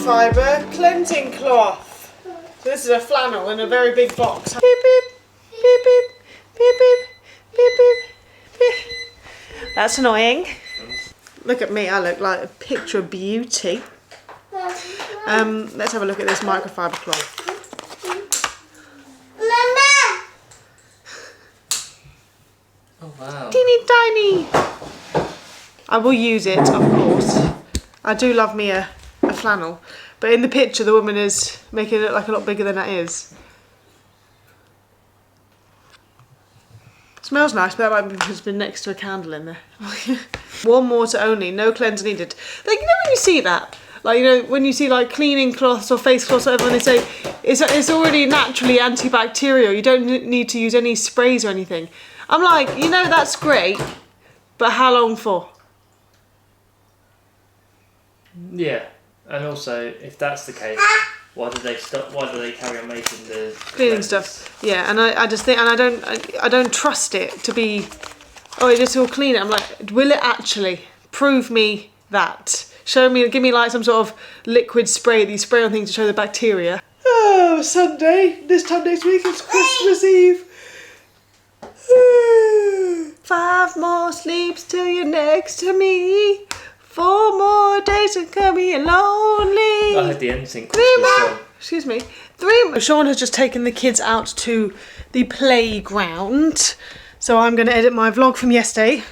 microfiber cleansing cloth. So this is a flannel in a very big box. Beep beep, beep beep, beep beep, beep beep, beep. That's annoying. Look at me, I look like a picture of beauty. Let's have a look at this microfiber cloth. Oh wow. Teeny tiny. I will use it, of course. I do love me a flannel. But in the picture the woman is making it look like a lot bigger than that is. Smells nice, but that might be because it's been next to a candle in there. Warm water only, no cleanser needed. Like, you know when you see that? Like, you know, when you see like cleaning cloths or face cloths or whatever, and they say it's already naturally antibacterial. You don't need to use any sprays or anything. I'm like, you know, that's great, but how long for? Yeah, and also if that's the case, why do they stop? Why do they carry on making the Cleaning stuff? Yeah, and I just think, and I don't trust it to be. Oh, it just will clean it. I'm like, will it actually? Prove me that. Show me, give me like some sort of liquid spray that you spray on things to show the bacteria. Oh, Sunday. This time next week it's Christmas Eve. 5 more sleeps till you're next to me. 4 more days and can be lonely. I had the NSYNC Christmas song. Excuse me. 3. Sean has just taken the kids out to the playground. So I'm going to edit my vlog from yesterday.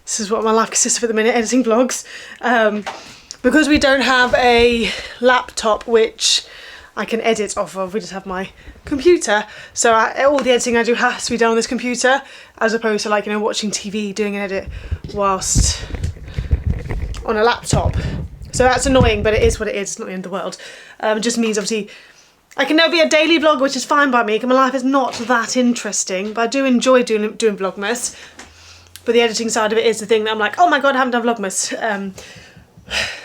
This is what my life consists of at the minute, editing vlogs. Because we don't have a laptop which I can edit off of, we just have my computer. So all the editing I do has to be done on this computer, as opposed to, like, you know, watching TV, doing an edit whilst on a laptop. So that's annoying, but it is what it is. It's not the end of the world. It just means, obviously, I can never be a daily vlogger, which is fine by me, because my life is not that interesting. But I do enjoy doing Vlogmas. But the editing side of it is the thing that I'm like, oh my god, I haven't done Vlogmas.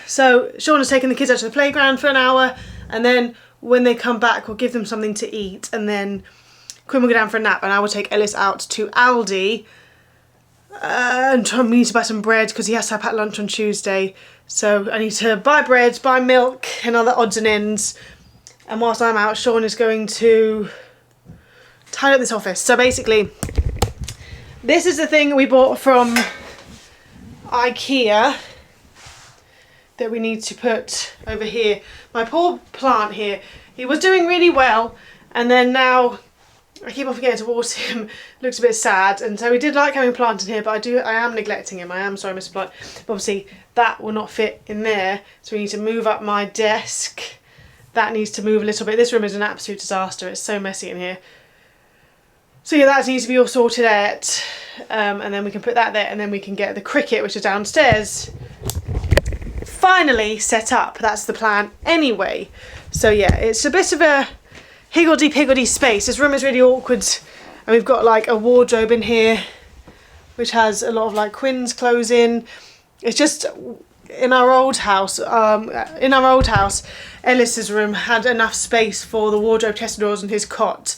So Sean has taken the kids out to the playground for an hour, and then when they come back, we'll give them something to eat, and then Quinn will go down for a nap, and I will take Ellis out to Aldi and we need to buy some bread because he has to have packed lunch on Tuesday. So I need to buy bread, buy milk and other odds and ends. And whilst I'm out, Sean is going to tidy up this office. So basically, this is the thing we bought from IKEA that we need to put over here. My poor plant here, he was doing really well, and then now I keep on forgetting to water him. Looks a bit sad, and so we did like having a plant in here, but I am neglecting him. I am sorry, Mr. Plant. But obviously that will not fit in there, so we need to move up my desk. That needs to move a little bit. This room is an absolute disaster. It's so messy in here. So yeah, that needs to be all sorted out, and then we can put that there, and then we can get the cricket, which is downstairs, finally set up. That's the plan anyway. So yeah, it's a bit of a higgledy-piggledy space. This room is really awkward, and we've got like a wardrobe in here which has a lot of like Quinn's clothes in. It's just in our old house, Ellis's room had enough space for the wardrobe, chest of drawers and his cot.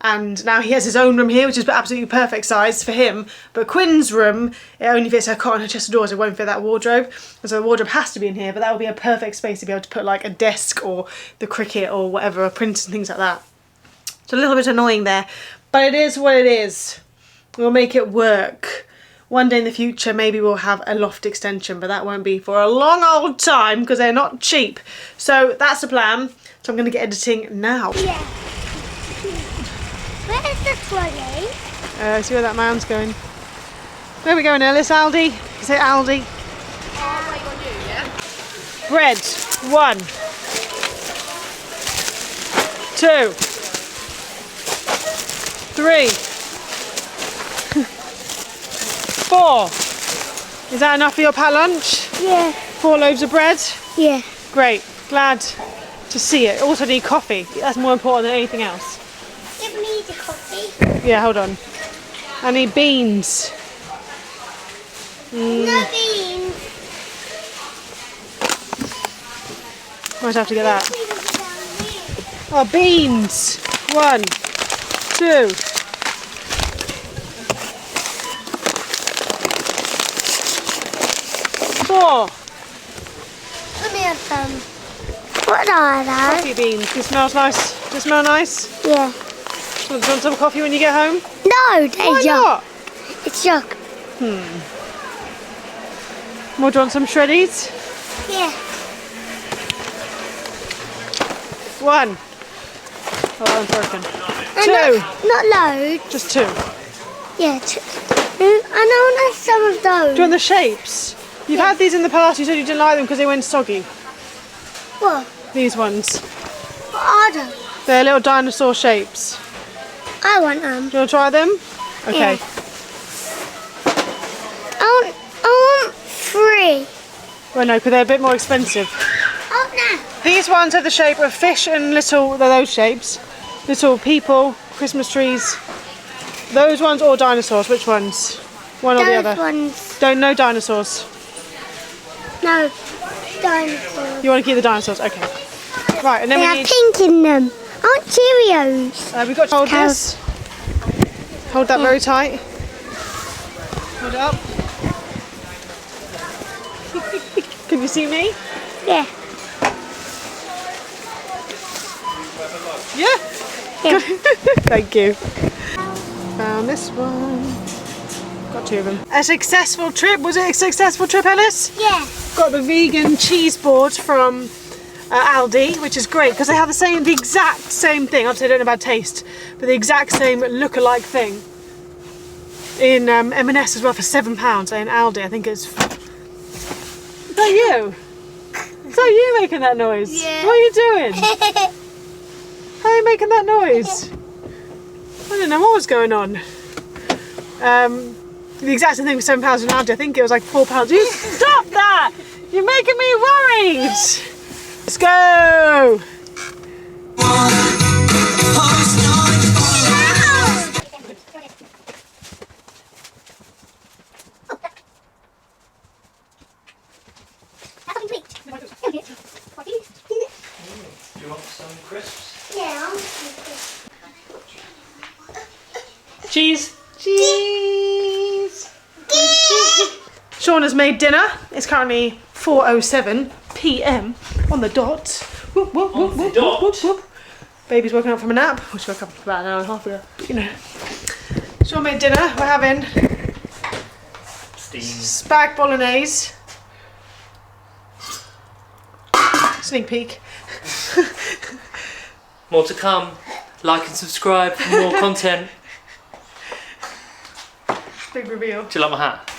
And now he has his own room here, which is absolutely perfect size for him. But Quinn's room, it only fits her cot and her chest of drawers. It won't fit that wardrobe. And so the wardrobe has to be in here, but that would be a perfect space to be able to put like a desk or the cricket or whatever, a printer and things like that. It's a little bit annoying there, but it is what it is. We'll make it work. One day in the future, maybe we'll have a loft extension, but that won't be for a long old time because they're not cheap. So that's the plan. So I'm going to get editing now. Yeah. Where's the trolley? See where that man's going. Where are we going, Ellis? Aldi? Say Aldi. What you want to do, yeah? Bread. 1. 2. 3. 4. Is that enough for your packed lunch? Yeah. 4 loaves of bread? Yeah. Great. Glad to see it. Also need coffee. That's more important than anything else. Give me the coffee. Yeah, hold on. I need beans. No beans. Might have to get that. Oh, beans. 1, 2. 4. Let me have some. What are those? Coffee beans. It smells nice. Does it smell nice? Yeah. Do you want some coffee when you get home? No, they're Why yuck. not? It's yuck. More, do you want some shreddies? Yeah. One. Oh, that one's broken. And Two. Not loads. Just two. Yeah, two. I know there's some of those. Do you want the shapes? You've had these in the past. You said you didn't like them because they went soggy. What? These ones. What are those? They're little dinosaur shapes. I want them. Do you want to try them? Okay. Yeah. I want 3. Well, no, because they're a bit more expensive. Oh, no. These ones have the shape of fish and little, they're those shapes. Little people, Christmas trees. Those ones or dinosaurs, which ones? One or the other? Those ones. Don't know dinosaurs. No. Dinosaurs. You want to keep the dinosaurs? Okay. Right, and then They we have need... pink in them. I want Cheerios. we've got to hold this. Hold that very tight. Hold it up. Can you see me? Yeah. Yeah. Yeah. Thank you. Found this one. Got 2 of them. A successful trip. Was it a successful trip, Ellis? Yeah. Got the vegan cheese board from Aldi, which is great because they have the exact same thing. Obviously, I don't know about taste, but the exact same look-alike thing in M&S as well for £7. In Aldi, I think it's. Is that you? Is that you making that noise? Yeah. What are you doing? How are you making that noise? I don't know what was going on. The exact same thing for £7 in Aldi. I think it was like £4. You stop that! You're making me worried. Let's go. Do you want some crisps? Yeah. Cheese. Cheese. Sean has made dinner. It's currently 4:07 p.m. on the dot. Whoop, whoop, whoop, On the whoop, dot. whoop, whoop, whoop. Baby's woken up from a nap. Well, she woke up about an hour and a half ago. But, you know. Sean made dinner. We're having Steam. spag bolognese. Sneak peek. More to come. Like and subscribe for more content. Big reveal. Do you like my hat?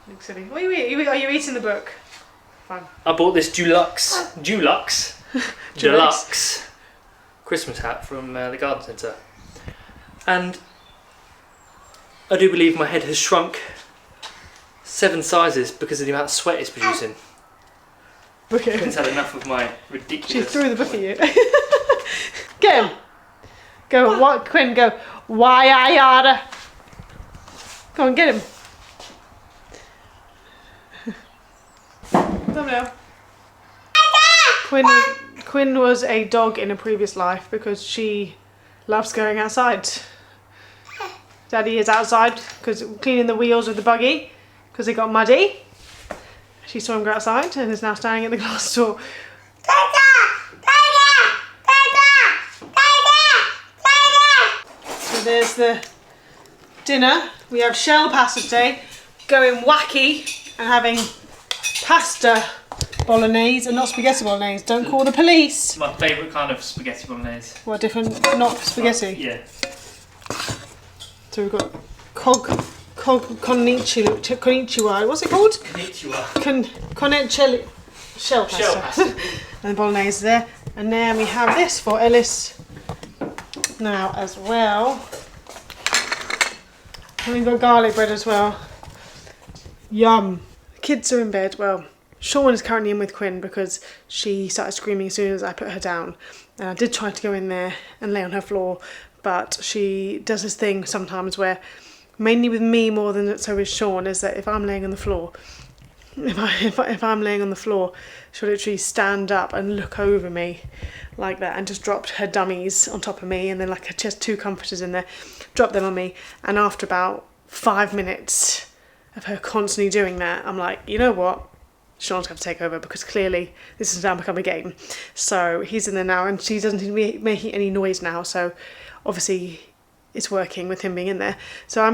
Looks silly. What are you eating? Are you eating the book? Fun. I bought this Deluxe Christmas hat from the garden centre, and I do believe my head has shrunk 7 sizes because of the amount of sweat it's producing. Book it. Quinn's had enough of my She ridiculous. threw the book at you. Get him. Go. What? Quinn. Go. Why I oughta. Go on, get him. Thumbnail. Quinn was a dog in a previous life because she loves going outside. Daddy is outside because cleaning the wheels of the buggy because it got muddy. She saw him go outside and is now standing at the glass door. So there's the dinner. We have shell pasta today, going wacky and having pasta bolognese and not spaghetti bolognese. Don't call the police. My favourite kind of spaghetti bolognese. What, different, not spaghetti? Yeah. So we've got konnichiwa, what's it called? Konnichiwa. Shell pasta. Shell pasta. And bolognese there. And then we have this for Ellis now as well. And we've got garlic bread as well. Yum. The kids are in bed. Well, Sean is currently in with Quinn because she started screaming as soon as I put her down. And I did try to go in there and lay on her floor, but she does this thing sometimes where, mainly with me more than so with Sean, is that if I'm laying on the floor, if I'm laying on the floor, she'll literally stand up and look over me like that and just dropped her dummies on top of me, and then like just 2 comforters in there, drop them on me, and after about 5 minutes of her constantly doing that, I'm like, you know what? Sean's going to take over because clearly this has now become a game. So he's in there now and she doesn't seem to be making any noise now. So obviously it's working with him being in there. So I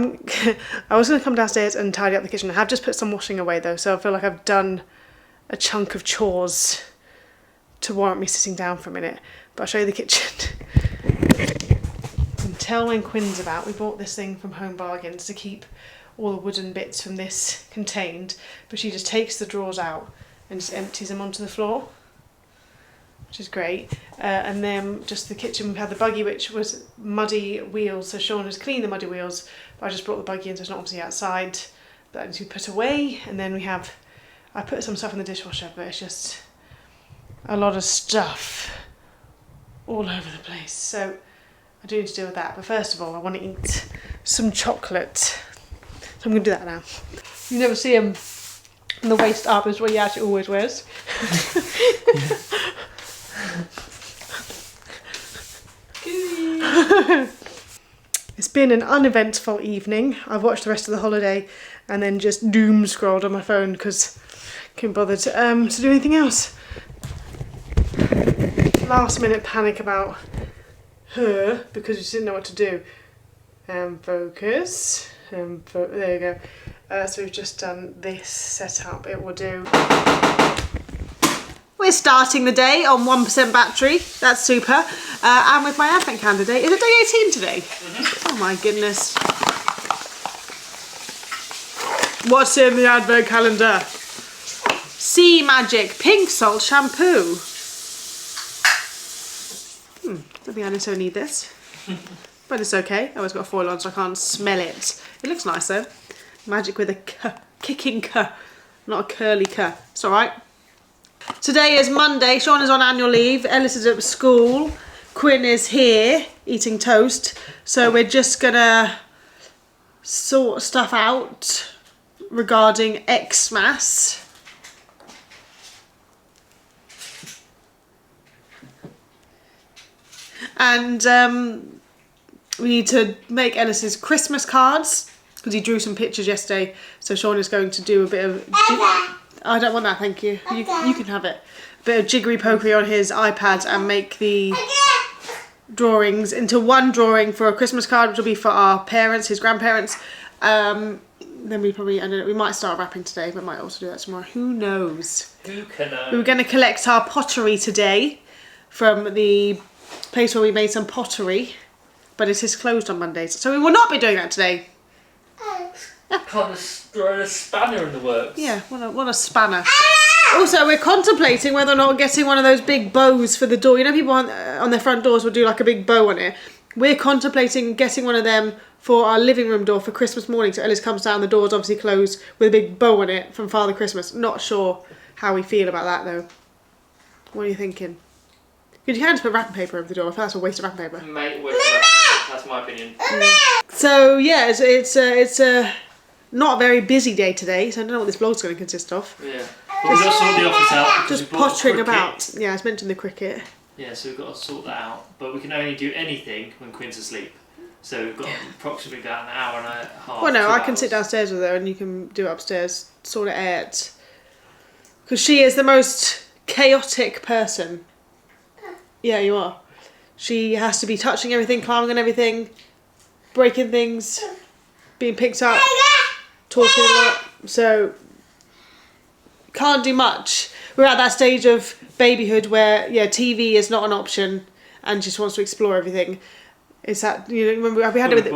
was going to come downstairs and tidy up the kitchen. I have just put some washing away though. So I feel like I've done a chunk of chores to warrant me sitting down for a minute. But I'll show you the kitchen. Tell when Quinn's about. We bought this thing from Home Bargains to keep all the wooden bits from this contained, but she just takes the drawers out and just empties them onto the floor, which is great. And then just the kitchen, we've had the buggy, which was muddy wheels, so Sean has cleaned the muddy wheels, but I just brought the buggy in, so it's not obviously outside. That needs to be put away. And then I put some stuff in the dishwasher, but it's just a lot of stuff all over the place. So I do need to deal with that, but first of all I want to eat some chocolate. So I'm going to do that now. You never see him in the waist up is what he actually always wears. It's been an uneventful evening. I've watched the rest of the holiday and then just doom scrolled on my phone because I couldn't bother to do anything else. Last minute panic about her because we didn't know what to do. Focus. There you go. So we've just done this setup. It will do. We're starting the day on 1% battery. That's super. And with my advent calendar day. Is it day 18 today? Mm-hmm. Oh my goodness. What's in the advent calendar? Sea Magic Pink Salt Shampoo. I think I necessarily need this, but it's okay. I always got a foil on so I can't smell it. It looks nice though. Magic with a kicking K, not a curly K. It's alright. Today is Monday. Sean is on annual leave. Ellis is at school. Quinn is here eating toast. So we're just gonna sort stuff out regarding Xmas. And we need to make Ellis's Christmas cards because he drew some pictures yesterday. So Sean is going to do a bit of... I don't want that, thank you. You can have it. A bit of jiggery pokery on his iPad and make the drawings into one drawing for a Christmas card, which will be for our parents, his grandparents. Then we probably, I don't know, we might start wrapping today, but might also do that tomorrow. Who knows? Who can know? We were going to collect our pottery today from the place where we made some pottery, but it is closed on Mondays, so we will not be doing that today. Can't just throw a spanner in the works. Yeah, what a spanner. Also, we're contemplating whether or not getting one of those big bows for the door. You know, people on their front doors will do like a big bow on it. We're contemplating getting one of them for our living room door for Christmas morning, so Ellis comes down, the door's obviously closed with a big bow on it from Father Christmas. Not sure how we feel about that though. What are you thinking? You can just put wrapping paper over the door. I feel that's a waste of wrapping paper. Mate, waste of wrapping paper. That's my opinion. So yeah, it's a not a very busy day today. So I don't know what this vlog's going to consist of. Yeah. Well, we've got to sort the office out. Just pottering about. Yeah, I mentioned the cricket. Yeah, so we've got to sort that out. But we can only do anything when Quinn's asleep. So we've got approximately about an hour and a half. Well, no, I can sit downstairs with her and you can do it upstairs. Sort it out. Because she is the most chaotic person. Yeah, you are. She has to be touching everything, climbing on everything, breaking things, being picked up, talking a lot. So, can't do much. We're at that stage of babyhood where, yeah, TV is not an option and just wants to explore everything. It's that, you know, remember we had it with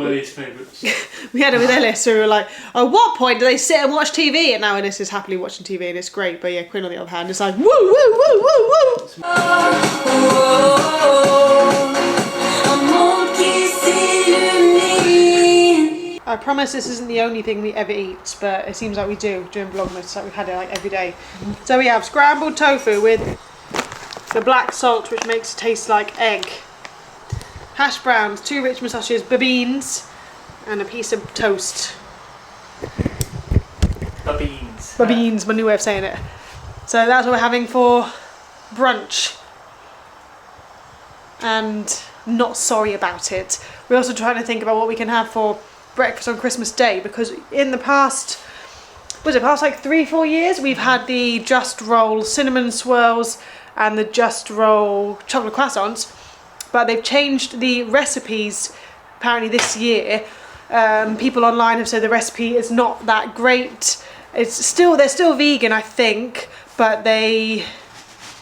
we had it with Ellis, so we were like, at what point do they sit and watch TV? And now Ellis is happily watching TV and it's great, but yeah, Quinn on the other hand is like, woo, woo, woo, woo, woo. I promise this isn't the only thing we ever eat, but it seems like we do during Vlogmas, like we've had it like every day. So we have scrambled tofu with the black salt, which makes it taste like egg. Hash browns, 2 Richmond sausages, beans, and a piece of toast. Beans, my new way of saying it. So that's what we're having for brunch. And not sorry about it. We're also trying to think about what we can have for breakfast on Christmas Day, because in the past was it past like 3-4 years, we've had the Just Roll cinnamon swirls and the Just Roll chocolate croissants, but they've changed the recipes apparently this year. People online have said the recipe is not that great. They're still vegan, I think, but they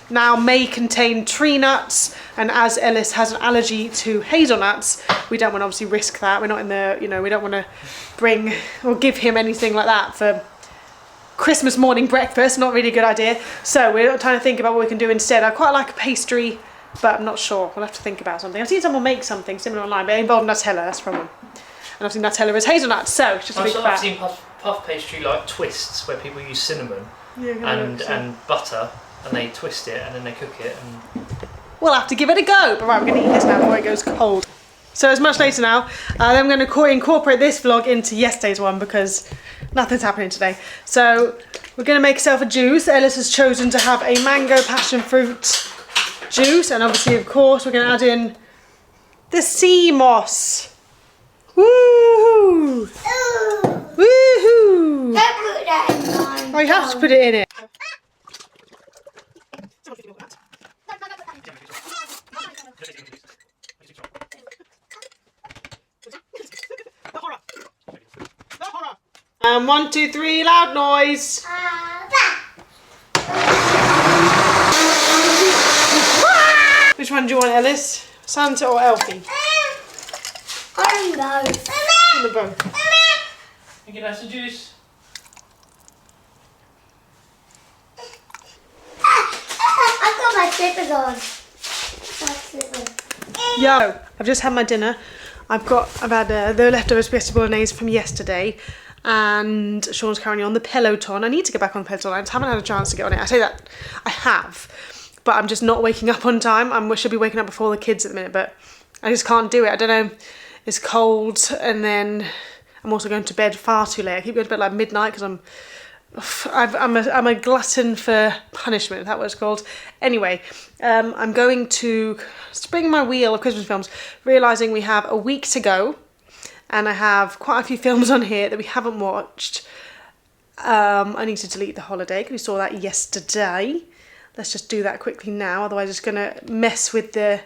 now may contain tree nuts, and as Ellis has an allergy to hazelnuts, we don't want to obviously risk that. We're not in the, you know, we don't want to bring or give him anything like that for Christmas morning breakfast. Not really a good idea. So we're trying to think about what we can do instead. I quite like a pastry, but I'm not sure. We'll have to think about something. I've seen someone make something similar online, but it involved Nutella, that's the problem. And obviously Nutella is hazelnuts, so it's just a big fat. I've seen puff pastry like twists where people use cinnamon and butter, and they twist it and then they cook it. And we'll have to give it a go. But right, we're going to eat this now before it goes cold. So it's much later now. Then I'm going to incorporate this vlog into yesterday's one because nothing's happening today. So we're going to make ourselves a juice. Ellis has chosen to have a mango passion fruit juice, and obviously, of course, we're going to add in the sea moss. Woohoo! Woohoo! Don't put that in mine. Oh, you have to put it in it. And 1, 2, 3, loud noise. Which one do you want, Ellis? Santa or Elfie? I'm both. The both. you get us a juice. I've got my slippers on. My slippers. Yo, I've just had my dinner. I've had the leftover spaghetti bolognese from yesterday, and Sean's currently on the Peloton. I need to get back on the Peloton. I just haven't had a chance to get on it. I say that I have, but I'm just not waking up on time. I should be waking up before the kids at the minute, but I just can't do it. I don't know. It's cold, and then I'm also going to bed far too late. I keep going to bed like midnight because I'm a glutton for punishment, if that what it's called. Anyway, I'm going to spring my wheel of Christmas films, realising we have a week to go, and I have quite a few films on here that we haven't watched. I need to delete The Holiday because we saw that yesterday. Let's just do that quickly now, otherwise it's going to mess with it.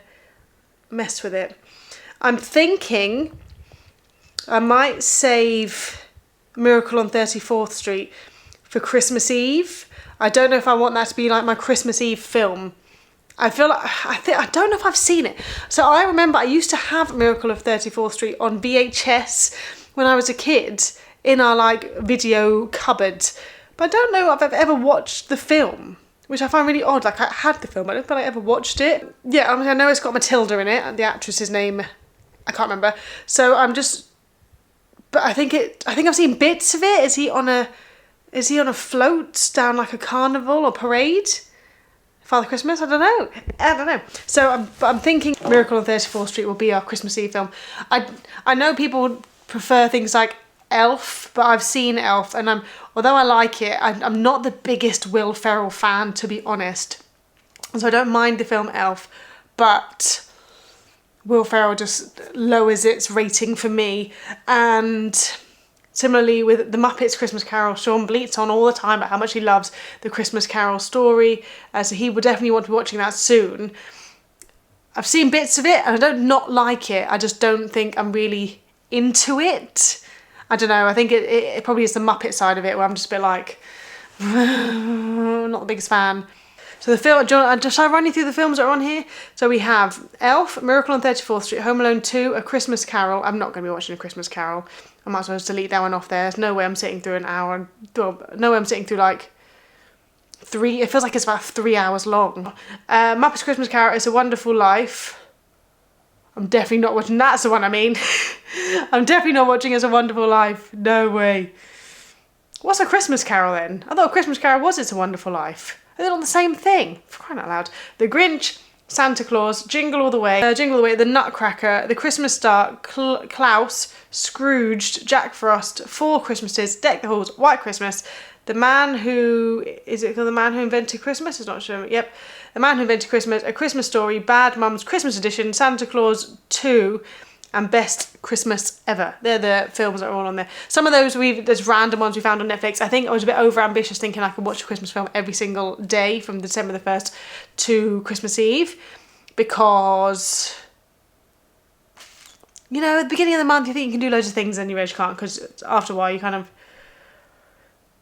I'm thinking I might save Miracle on 34th Street for Christmas Eve. I don't know if I want that to be like my Christmas Eve film. I feel like, I don't know if I've seen it. So I remember I used to have Miracle of 34th Street on VHS when I was a kid in our like video cupboard. But I don't know if I've ever watched the film, which I find really odd. Like, I had the film, I don't feel like I ever watched it. Yeah, I know it's got Matilda in it, and the actress's name, I can't remember. So but I think I've seen bits of it. Is he on a float down like a carnival or parade? Father Christmas? I don't know. So I'm thinking Miracle on 34th Street will be our Christmas Eve film. I know people prefer things like Elf, but I've seen Elf, and although I like it, I'm not the biggest Will Ferrell fan, to be honest. So I don't mind the film Elf, but Will Ferrell just lowers its rating for me. And similarly with The Muppets Christmas Carol, Sean bleats on all the time about how much he loves the Christmas Carol story, so he would definitely want to be watching that soon. I've seen bits of it and I don't not like it, I just don't think I'm really into it. I don't know, I think it probably is the Muppet side of it where I'm just a bit like, not the biggest fan. So the film, shall I run you through the films that are on here? So we have Elf, Miracle on 34th Street, Home Alone 2, A Christmas Carol. I'm not going to be watching A Christmas Carol. I might as well just delete that one off there. There's no way I'm sitting through an hour. No way I'm sitting through like 3. It feels like it's about 3 hours long. Muppets Christmas Carol, It's a Wonderful Life. I'm definitely not watching. That's the one I mean. I'm definitely not watching It's a Wonderful Life. No way. What's A Christmas Carol then? I thought A Christmas Carol was It's a Wonderful Life. Are they not the same thing? For crying out loud. The Grinch, Santa Claus, Jingle All the Way, The Nutcracker, The Christmas Star, Klaus, Scrooged, Jack Frost, Four Christmases, Deck the Halls, White Christmas, The Man Who... Is it called The Man Who Invented Christmas? It's not sure. Yep. The Man Who Invented Christmas, A Christmas Story, Bad Mums Christmas Edition, Santa Claus 2, and Best Christmas Ever. They're the films that are all on there. Some of those there's random ones we found on Netflix. I think I was a bit over ambitious thinking I could watch a Christmas film every single day from December the 1st to Christmas Eve, because, you know, at the beginning of the month you think you can do loads of things and you really can't, because after a while you kind of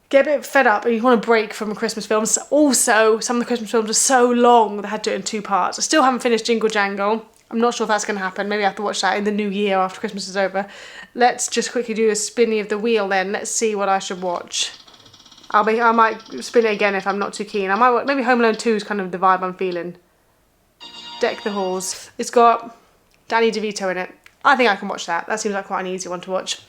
get a bit fed up and you want to break from Christmas films. Also, some of the Christmas films are so long they had to do it in 2 parts. I still haven't finished Jingle Jangle. I'm not sure if that's going to happen. Maybe I have to watch that in the new year after Christmas is over. Let's just quickly do a spinny of the wheel then. Let's see what I should watch. I might spin it again if I'm not too keen. Maybe Home Alone 2 is kind of the vibe I'm feeling. Deck the Halls. It's got Danny DeVito in it. I think I can watch that. That seems like quite an easy one to watch.